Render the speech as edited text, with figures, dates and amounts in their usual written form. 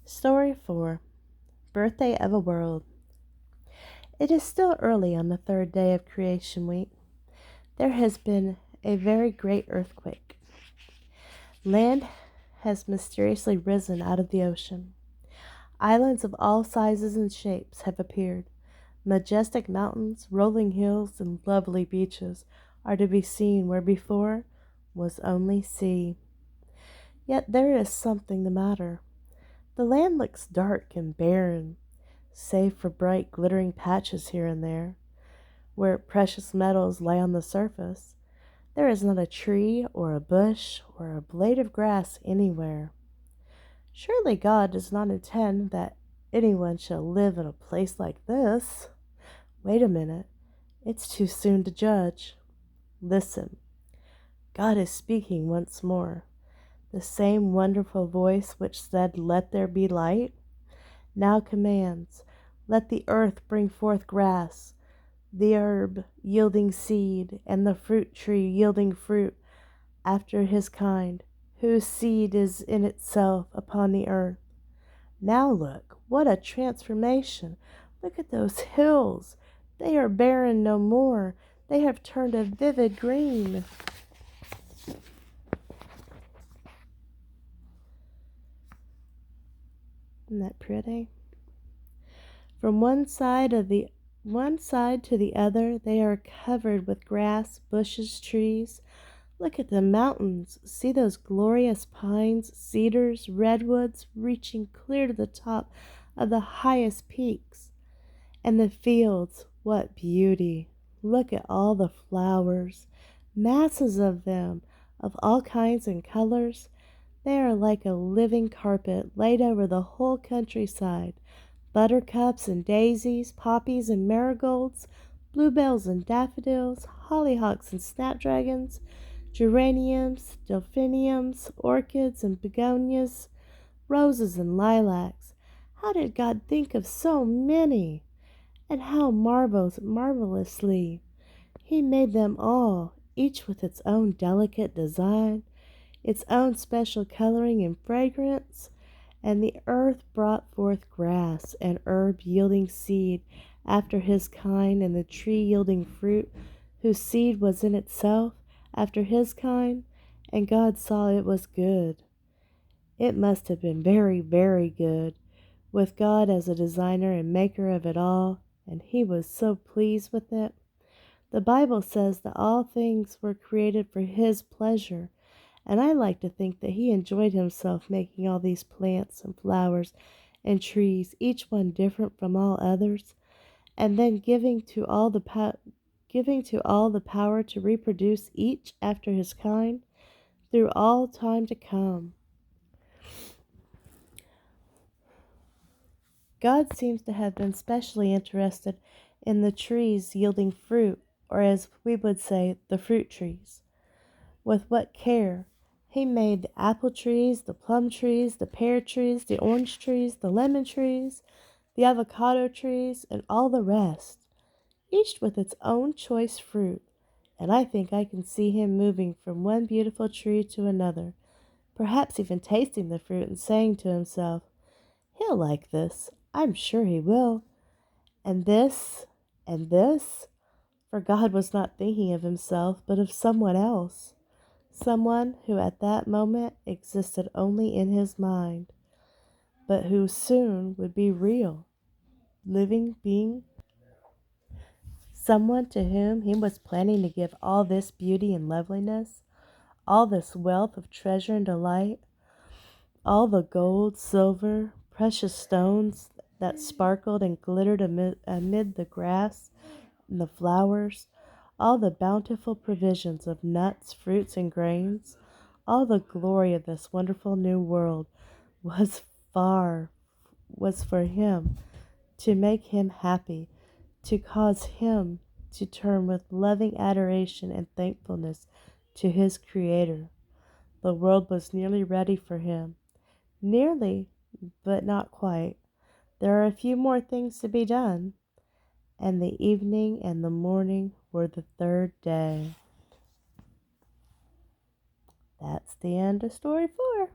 Story 4. Birthday of a World. It is still early on the third day of Creation Week. There has been a very great earthquake. Land has mysteriously risen out of the ocean. Islands of all sizes and shapes have appeared. Majestic mountains, rolling hills, and lovely beaches are to be seen where before was only sea. Yet there is something the matter. The land looks dark and barren, save for bright glittering patches here and there, where precious metals lay on the surface. There is not a tree or a bush or a blade of grass anywhere. Surely God does not intend that anyone shall live in a place like this. Wait a minute, it's too soon to judge. Listen, God is speaking once more. The same wonderful voice which said, "Let there be light," now commands, "Let the earth bring forth grass, the herb yielding seed, and the fruit tree yielding fruit after his kind, whose seed is in itself upon the earth." Now look, what a transformation! Look at those hills. They are barren no more. They have turned a vivid green. Isn't that pretty? From one side to the other, they are covered with grass, bushes, trees. Look at the mountains. See those glorious pines, cedars, redwoods reaching clear to the top of the highest peaks. And the fields, what beauty! Look at all the flowers, masses of them, of all kinds and colors. They are like a living carpet laid over the whole countryside. Buttercups and daisies, poppies and marigolds, bluebells and daffodils, hollyhocks and snapdragons, geraniums, delphiniums, orchids and begonias, roses and lilacs. How did God think of so many? And how marvelously He made them all, each with its own delicate design, its own special coloring and fragrance. And the earth brought forth grass, and herb yielding seed after his kind, and the tree yielding fruit, whose seed was in itself after his kind. And God saw it was good. It must have been very, very good, with God as a designer and maker of it all, and he was so pleased with it. The Bible says that all things were created for his pleasure, and I like to think that he enjoyed himself making all these plants and flowers and trees, each one different from all others, and then giving to all the power to reproduce each after his kind through all time to come. God seems to have been specially interested in the trees yielding fruit, or as we would say, the fruit trees. With what care he made the apple trees, the plum trees, the pear trees, the orange trees, the lemon trees, the avocado trees, and all the rest, each with its own choice fruit. And I think I can see him moving from one beautiful tree to another, perhaps even tasting the fruit and saying to himself, "He'll like this. I'm sure he will. And this, and this." For God was not thinking of himself, but of someone else. Someone who at that moment existed only in his mind, but who soon would be real, living being. Someone to whom he was planning to give all this beauty and loveliness, all this wealth of treasure and delight, all the gold, silver, precious stones that sparkled and glittered amid the grass and the flowers, all the bountiful provisions of nuts, fruits, and grains, all the glory of this wonderful new world was for him, to make him happy, to cause him to turn with loving adoration and thankfulness to his Creator. The world was nearly ready for him. Nearly, but not quite. There are a few more things to be done. And the evening and the morning were the third day. That's the end of story 4.